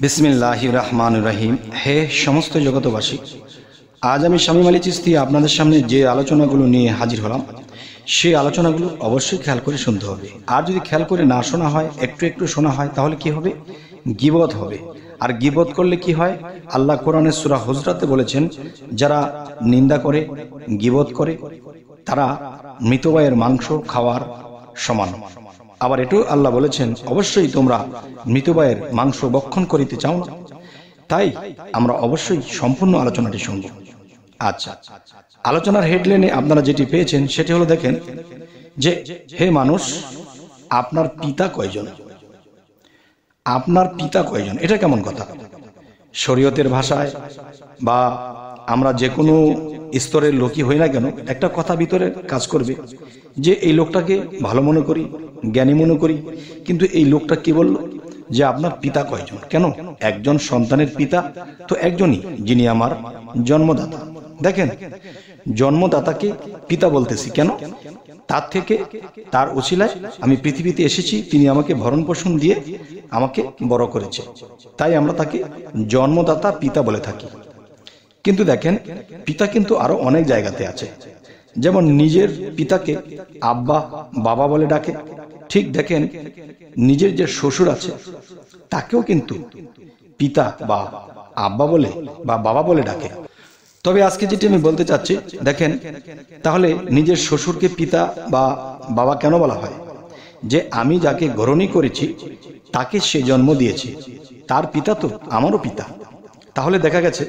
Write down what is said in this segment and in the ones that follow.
বিসমিল্লাহির রহমানির রহিম। হে সমস্ত জগতবাসী, আজ আমি শামীম আলী চিশতি আপনাদের সামনে যে আলোচনাগুলো নিয়ে হাজির হলাম, সেই আলোচনাগুলো অবশ্যই খেয়াল করে শুনতে হবে। আর যদি খেয়াল করে না শোনা হয়, একটু একটু শোনা হয়, তাহলে কি হবে? গীবত হবে। আর গীবত করলে কি হয়? আল্লাহ কোরআনের সূরা হুজরাতে বলেছেন, যারা নিন্দা করে, গীবত করে, তারা মৃত ভাইয়ের মাংস খাওয়ার সমান। আবার এটাও আল্লাহ বলেছেন, অবশ্যই তোমরা মৃত ভাইয়ের মাংস ভক্ষণ করিতে চাও না। তাই আমরা অবশ্যই সম্পূর্ণ আলোচনাটি শুনব। আচ্ছা, আলোচনার হেডলাইনে আপনারা যেটি পেয়েছেন সেটি হলো, দেখেন যে হে মানুষ, আপনার পিতা কয়জন? আপনার পিতা কয়জন? এটা কেমন কথা? শরীয়তের ভাষায় বা আমরা যে কোনো স্তরের লোকই হই না কেন, একটা কথা ভিতরে কাজ করবে যে এই লোকটাকে ভালো মনে করি, জ্ঞানী মনে করি, কিন্তু এই লোকটা কি বলল যে আপনার পিতা কয়জন? কেন? একজন সন্তানের পিতা তো একজনই, যিনি আমার জন্মদাতা। দেখেন, জন্মদাতাকে পিতা বলতেছি কেন? তার থেকে, তার উছিলায় আমি পৃথিবীতে এসেছি, তিনি আমাকে ভরণ পোষণ দিয়ে আমাকে বড় করেছে, তাই আমরা তাকে জন্মদাতা পিতা বলে থাকি। কিন্তু দেখেন, পিতা কিন্তু আরো অনেক জায়গাতে আছে। যেমন নিজের পিতাকে আব্বা, বাবা বলে ডাকে। ঠিক দেখেন, নিজের যে শ্বশুর আছে তাকেও কিন্তু পিতা বা আব্বা বলে বা বাবা বলে ডাকে। তবে আজকে যেটি আমি বলতে চাচ্ছি, দেখেন, তাহলে নিজের শ্বশুরকে পিতা বা বাবা কেন বলা হয়? যে আমি যাকে গ্রহণ করেছি তাকে সে জন্ম দিয়েছে, তার পিতা তো আমারও পিতা। তাহলে দেখা গেছে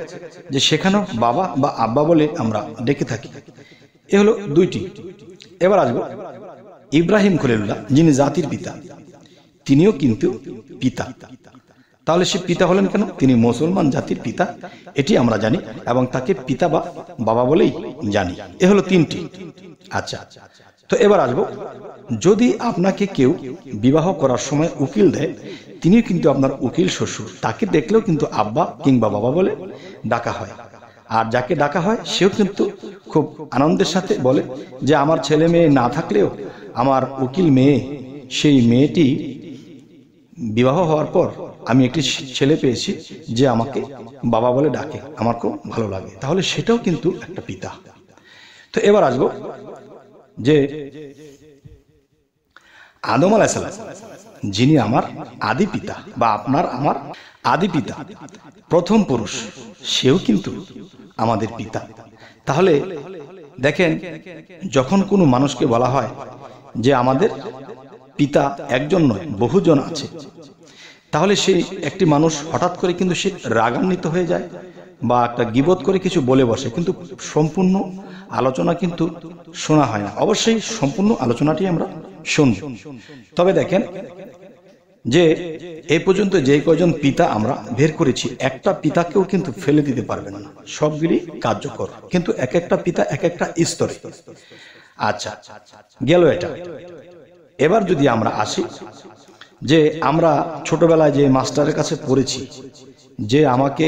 যে সেখানেও বাবা বা আব্বা বলে আমরা ডেকে থাকি। এ হলো দুইটি। এবার আসবো ইব্রাহিম খলিলুল্লাহ, যিনি জাতির পিতা, তিনিও কিন্তু পিতা। তাহলে সে পিতা হলেন কেন? তিনি মুসলমান জাতির পিতা, এটি আমরা জানি, এবং তাকে পিতা বা বাবা বলেই জানি। এ হলো তিনটি। আচ্ছা, তো এবার আসবো, যদি আপনাকে কেউ বিবাহ করার সময় উকিল দেয়, তিনিও কিন্তু আপনার উকিল শ্বশুর, তাকে দেখলেও কিন্তু আব্বা কিংবা বাবা বলে ডাকা হয়। আর যাকে ডাকা হয় সেও কিন্তু খুব আনন্দের সাথে বলে যে আমার ছেলে মেয়ে না থাকলেও আমার উকিল মেয়ে, সেই মেয়েটি বিবাহ হওয়ার পর আমি একটি ছেলে পেয়েছি যে আমাকে বাবা বলে ডাকে, আমার খুব ভালো লাগে। তাহলে সেটাও কিন্তু একটা পিতা। তো এবার আসবো যে আদম আলাইহিস সালাম, যিনি আমার আদি পিতা বা আপনার আমার আদি পিতা, প্রথম পুরুষ, সেও কিন্তু আমাদের পিতা। তাহলে দেখেন, যখন কোনো মানুষকে বলা হয় যে আমাদের পিতা একজন নয় বহুজন আছে, তাহলে সেই একটি মানুষ হঠাৎ করে কিন্তু সে রাগান্বিত হয়ে যায় বা একটা গীবত করে কিছু বলে বসে, কিন্তু সম্পূর্ণ আলোচনা কিন্তু শোনা হয় না। অবশ্যই সম্পূর্ণ আলোচনাটি আমরা শুনব। তবে দেখেন যে এই পর্যন্ত যে কয়জন পিতা আমরা বের করেছি, একটা পিতাকেও কিন্তু ফেলে দিতে পারবেন না, সবগুলি কার্যকর, কিন্তু এক একটা পিতা এক একটা স্তরে। আচ্ছা, গেল এটা। এবার যদি আমরা আসি যে আমরা ছোটবেলায় যে মাস্টারের কাছে পড়েছি, যে আমাকে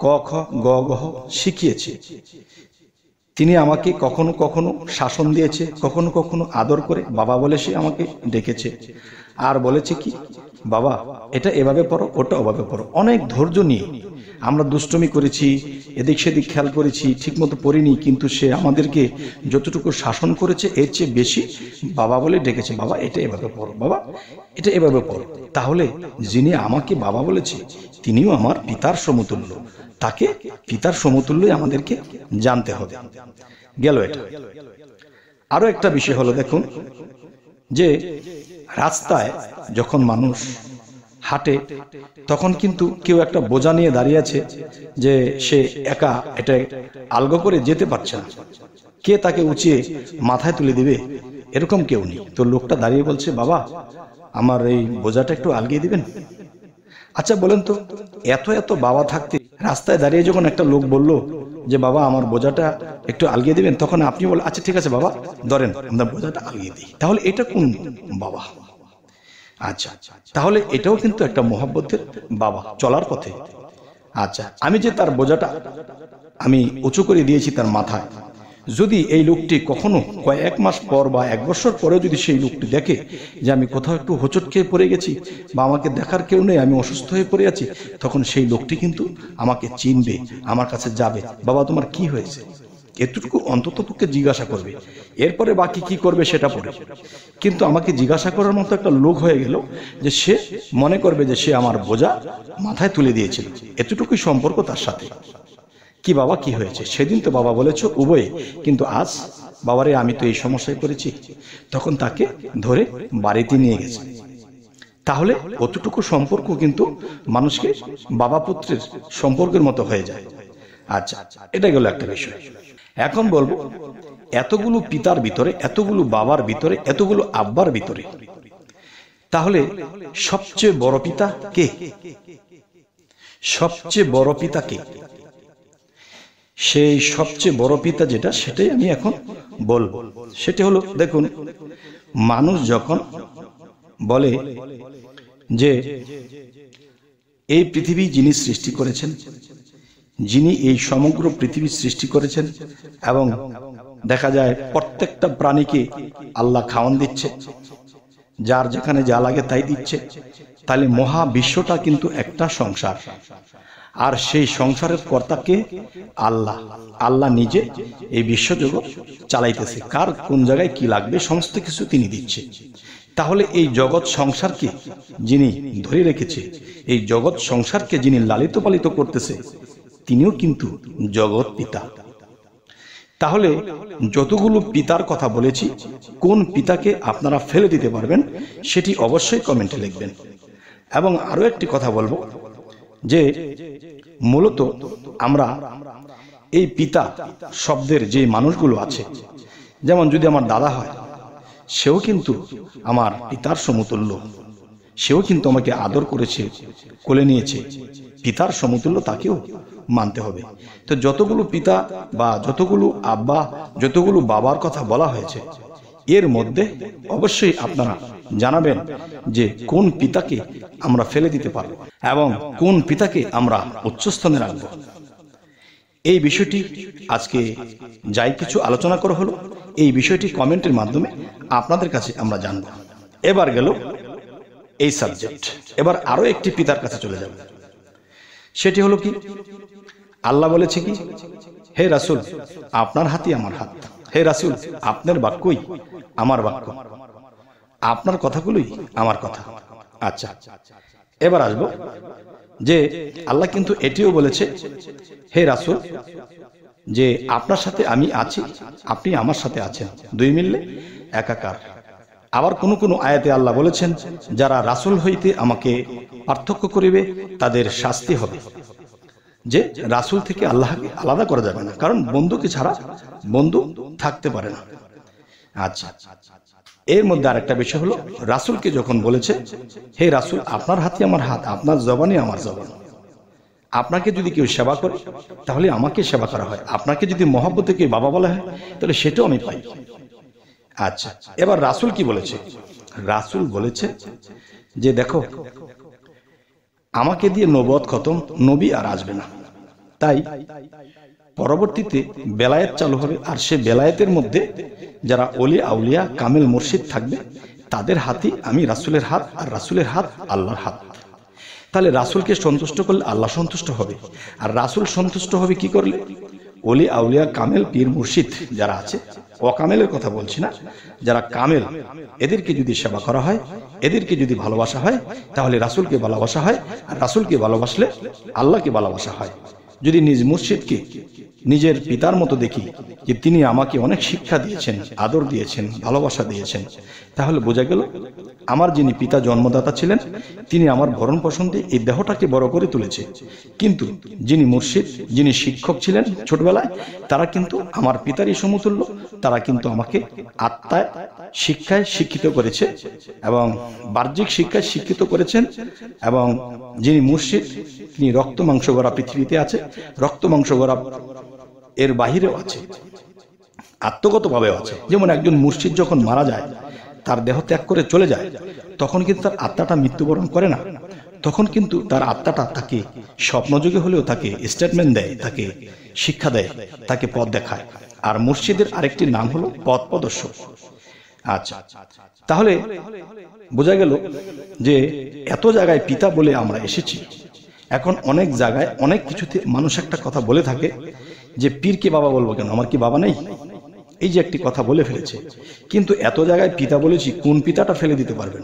ক খ গ ঘ শিখিয়েছে, তিনি আমাকে কখনো কখনো শাসন দিয়েছে, কখনো কখনো আদর করে বাবা বলে সে আমাকে ডেকেছে, আর বলেছে কি, বাবা এটা এভাবে পড়ো, ওটা ওভাবে পড়ো। অনেক ধৈর্য নিয়ে আমরা দুষ্টমি করেছি, এদিক সেদিক খেয়াল করেছি, ঠিক মতো পড়িনি, কিন্তু সে আমাদেরকে যতটুকু শাসন করেছে এর চেয়ে বেশি বাবা বলে ডেকেছে, বাবা এটা এভাবে পড়ো, বাবা এটা এভাবে পড়ো। তাহলে যিনি আমাকে বাবা বলেছে তিনিও আমার পিতার সমতুল্য, তাকে পিতার সমতুল্যই আমাদেরকে জানতে হবে। গেল এটা। আরো একটা বিষয় হলো, দেখুন যে রাস্তায় যখন মানুষ হাঁটে, তখন কিন্তু কেউ একটা বোঝা নিয়ে দাঁড়িয়ে আছে যে সে একা এটা আলগো করে যেতে পারছে না, কে তাকে উঁচিয়ে মাথায় তুলে দিবে এরকম কেউ নেই। তো লোকটা দাঁড়িয়ে বলছে, বাবা আমার এই বোঝাটা একটু আলগিয়ে দিবেন। আচ্ছা বলেন তো, এত এত বাবা থাকতে রাস্তায় দাঁড়িয়ে যখন একটা লোক বলল যে বাবা আমার বোঝাটা একটু আলগিয়ে দিবেন, তখন আপনি বলেন আচ্ছা ঠিক আছে বাবা ধরেন আপনার বোঝাটা আলগিয়ে দিই, তাহলে এটা কোন বাবা? আচ্ছা, তাহলে এটাও কিন্তু একটা মহব্বতের বাবা চলার পথে। আচ্ছা, আমি যে তার বোঝাটা আমি উঁচু করে দিয়েছি তার মাথায়, যদি এই লোকটি কখনো কয়েক মাস পর বা 1 বছর পরে যদি সেই লোকটি দেখে যে আমি কোথাও একটু হোঁচট খেয়ে পড়ে গেছি বা আমাকে দেখার কেউ নেই, আমি অসুস্থ হয়ে পড়ে আছি, তখন সেই লোকটি কিন্তু আমাকে চিনবে, আমার কাছে যাবে, বাবা তোমার কি হয়েছে, এতটুকু অন্তত পক্ষে জিজ্ঞাসা করবে। এরপরে বাকি কি করবে সেটা পড়ে। কিন্তু আমাকে জিজ্ঞাসা করার মতো একটা লোক হয়ে গেল যে সে মনে করবে যে সে আমার বোঝা মাথায় তুলে দিয়েছিল, এতটুকুই সম্পর্ক তার সাথে। কি বাবা কি হয়েছে? সেদিন তো বাবা বলেছ উভয়ে, কিন্তু আজ বাবারে আমি তো এই সমস্যায় পড়েছি। তখন তাকে ধরে বাড়িতে নিয়ে গেছে। তাহলে অতটুকু সম্পর্ক কিন্তু মানুষকে বাবা পুত্রের সম্পর্কের মতো হয়ে যায়। আচ্ছা, এটা গেল একটা বিষয়। এখন বলবো, এতগুলো পিতার ভিতরে, এতগুলো বাবার ভিতরে, এতগুলো আব্বার ভিতরে তাহলে সবচেয়ে বড় পিতা কে? সবচেয়ে বড় পিতা কে? সেই সবচেয়ে বড় পিতা যেটা, সেটাই আমি এখন বলবো। সেটা হলো, দেখুন, মানুষ যখন বলে যে এই পৃথিবী যিনি সৃষ্টি করেছেন, যিনি এই সমগ্র পৃথিবী সৃষ্টি করেছেন, এবং দেখা যায় প্রত্যেকটা প্রাণীকে আল্লাহ খাওয়ান দিচ্ছে, যার যেখানে যা লাগে তাই দিচ্ছে, তাহলে মহাবিশ্বটা কিন্তু একটা সংসার। আর সেই সংসারের কর্তাকে আল্লাহ, আল্লাহ নিজে এই বিশ্বজগৎ চালাইতেছে। কার কোন জায়গায় কি লাগবে সমস্ত কিছু তিনি দিচ্ছে। তাহলে এই জগৎ সংসারকে যিনি ধরে রেখেছে, এই জগৎ সংসারকে যিনি লালিত পালিত করতেছে, তিনিও কিন্তু জগৎ পিতা। তাহলে যতগুলো পিতার কথা বলেছি, কোন পিতাকে আপনারা ফেলে দিতে পারবেন সেটি অবশ্যই কমেন্টে লিখবেন। এবং আরো একটি কথা বলবো যে মূলত আমরা এই পিতা শব্দের যে মানুষগুলো আছে, যেমন যদি আমার দাদা হয়, সেও কিন্তু আমার পিতার সমতুল্য, সেও কিন্তু আমাকে আদর করেছে, কোলে নিয়েছে, পিতার সমতুল্য তাকেও মানতে হবে। তো যতগুলো পিতা বা যতগুলো আব্বা, যতগুলো বাবার কথা বলা হয়েছে, এর মধ্যে অবশ্যই আপনারা জানাবেন যে কোন পিতাকে আমরা ফেলে দিতে পারব এবং কোন পিতাকে আমরা উচ্চস্থানে রাখবো। এই বিষয়টি আজকে যাই কিছু আলোচনা করা হলো, এই বিষয়টি কমেন্টের মাধ্যমে আপনাদের কাছে আমরা জানব। এবার গেল এই সাবজেক্ট। এবার আরো একটি পিতার কাছে চলে যাব। সেটি হলো কি, আল্লাহ বলেছে কি, হে রাসূল আপনার হাতই আমার হাত, হে রাসূল আপনার বাক্যই আমার বাক্য, আপনার কথাগুলোই আমার কথা। আচ্ছা, এবার আসবো যে আল্লাহ কিন্তু এটিও বলেছে, হে রাসূল যে আপনার সাথে আমি আছি, আপনি আমার সাথে আছেন, দুই মিললে একাকার। আবার কোন কোন আয়াতে আল্লাহ বলেছেন, যারা রাসূল হইতে আমাকে পার্থক্য করিবে তাদের শাস্তি হবে। যে রাসূল থেকে আল্লাহকে আলাদা করা যাবে না, কারণ বন্ধুকে ছাড়া বন্ধু থাকতে পারে না। আচ্ছা, এর মধ্যে আরেকটা বিষয় হলো, রাসূলকে যখন বলেছে, হে রাসূল আপনার হাতে আমার হাত, আপনার জবানে আমার জবান, আপনাকে যদি কেউ সেবা করে তাহলে আমাকে সেবা করা হয়, আপনাকে যদি মহব্বতে কেউ বাবা বলা হয় তাহলে সেটাও আমি পাই। আচ্ছা, এবার রাসূল কি বলেছে? রাসূল বলেছে যে দেখো, আমাকে দিয়ে নবুয়ত খতম, নবী আর আসবে না, তাই পরবর্তীতে বেলায়েত চালু হবে। আর সে বেলায়েতের মধ্যে যারা ওলি আউলিয়া কামেল মুর্শিদ থাকবে, তাদের হাতই আমি রাসূলের হাত, আর রাসূলের হাত আল্লাহর হাত। তাহলে রাসূলকে সন্তুষ্ট করলে আল্লাহ সন্তুষ্ট হবে। আর রাসূল সন্তুষ্ট হবে কি করলে? ওলি আউলিয়া কামেল পীর মুর্শিদ যারা আছে, অকামেলের কথা বলছি না, যারা কামেল, এদেরকে যদি সেবা করা হয়, এদেরকে যদি ভালোবাসা হয়, তাহলে রাসূলকে ভালোবাসা হয়। আর রাসূলকে ভালোবাসলে আল্লাহকে ভালোবাসা হয়। যদি নিজ মুর্শিদকে নিজের পিতার মতো দেখি, যে তিনি আমাকে অনেক শিক্ষা দিয়েছেন, আদর দিয়েছেন, ভালোবাসা দিয়েছেন, তাহলে বোঝা গেল আমার যিনি পিতা জন্মদাতা ছিলেন, তিনি আমার ভরণ পোষণ দিয়ে এই দেহটাকে বড় করে তুলেছে। কিন্তু যিনি মুর্শিদ, যিনি শিক্ষক ছিলেন ছোটবেলায়, তারা কিন্তু আমার পিতারই সমতুল্য। তারা কিন্তু আমাকে আত্মায় শিক্ষায় শিক্ষিত করেছে এবং বাহ্যিক শিক্ষায় শিক্ষিত করেছেন। এবং যিনি মুর্শিদ, তিনি রক্ত মাংস গড়া পৃথিবীতে আছে, রক্ত মাংস গড়া এর বাহিরেও আছে, আত্মগতভাবেও আছে। যেমন একজন মুর্শিদ যখন মারা যায়, তার দেহ ত্যাগ করে চলে যায়, তখন কিন্তু তার আত্মাটা মৃত্যুবরণ করে না, তখন কিন্তু তার আত্মাটা তাকে স্বপ্নযোগে হলেও তাকে স্টেটমেন্ট দেয়, তাকে শিক্ষা দেয়, তাকে পথ দেখায়। আর মুর্শিদের আরেকটি নাম হলো পথ প্রদর্শক। আচ্ছা, তাহলে বোঝা গেল যে এত জায়গায় পিতা বলে আমরা এসেছি। এখন অনেক জায়গায় অনেক কিছুতে মানুষ একটা কথা বলে থাকে যে পীরকে বাবা বলবো কেন, আমার কি বাবা নেই? এই যে একটি কথা বলে ফেলেছে। কিন্তু এত জায়গায় পিতা বলেছি, কোন পিতাটা ফেলে দিতে পারবেন?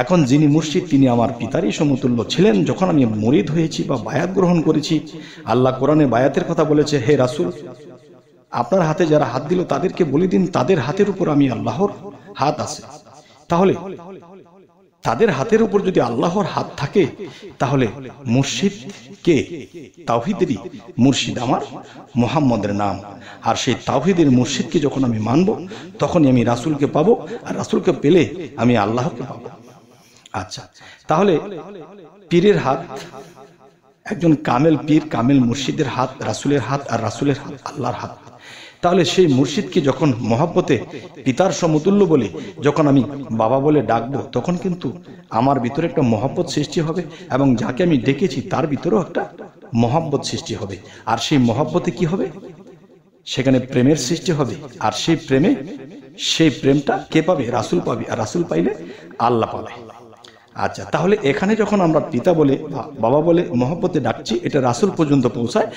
এখন যিনি মুর্শিদ তিনি আমার পিতারই সমতুল্য ছিলেন। যখন আমি মুরিদ হয়েছি বা বায়াত গ্রহণ করেছি, আল্লাহ কোরআনে বায়াতের কথা বলেছে, হে রাসূল আপনার হাতে যারা হাত দিল তাদেরকে বলে দিন তাদের হাতের উপর আমি আল্লাহর হাত আছে। তাহলে তাদের হাতের উপর যদি আল্লাহর হাত থাকে, তাহলে মুর্শিদ কে? তাওহীদেরই মুর্শিদ আমার মুহাম্মদের নাম। আর সেই তাওহীদের মুর্শিদকে যখন আমি মানব, তখনই আমি রাসূলকে পাবো, আর রাসূলকে পেলে আমি আল্লাহকে পাবো। আচ্ছা, তাহলে পীরের হাত, একজন কামেল পীর কামেল মুর্শিদের হাত রাসূলের হাত, আর রাসূলের হাত আল্লাহর হাত। তাহলে সেই মুর্শিদকে যখন মহব্বতে পিতার সমতুল্য বলে যখন আমি বাবা বলে ডাকবো, তখন কিন্তু আমার ভিতরে একটা মহব্বত সৃষ্টি হবে, এবং যাকে আমি ডেকেছি তার ভিতরেও একটা মহব্বত সৃষ্টি হবে। আর সেই মহব্বতে কি হবে? সেখানে প্রেমের সৃষ্টি হবে। আর সেই প্রেমটা কে পাবে? রাসূল পাবে। আর রাসূল পাইলে আল্লাহ পাবে। আচ্ছা, তাহলে এখানে যখন আমরা পিতা বলে বাবা বলে মহব্বতে ডাকছি, এটা রাসূল পর্যন্ত পৌঁছায়।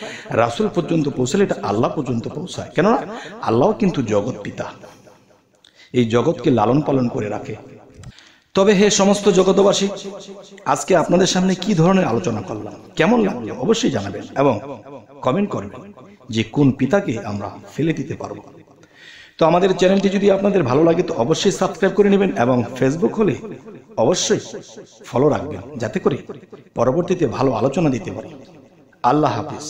রাসূল পর্যন্ত পৌঁছালে এটা আল্লাহ পর্যন্ত পৌঁছায়। কেননা আল্লাহ কিন্তু জগৎ পিতা, এই জগৎকে লালন পালন করে রাখে। তবে হে সমস্ত জগতবাসী, আজকে আপনাদের সামনে কি ধরনের আলোচনা করলাম, কেমন লাগলো অবশ্যই জানাবেন এবং কমেন্ট করবেন যে কোন পিতাকে আমরা ফেলে দিতে পারবো। তো আমাদের চ্যানেলটি যদি আপনাদের ভালো লাগে তো অবশ্যই সাবস্ক্রাইব করে নেবেন, এবং ফেসবুক হলে অবশ্যই ফলো রাখবেন, যাতে করে পরবর্তীতে ভালো আলোচনা দিতে পারি। আল্লাহ হাফেজ।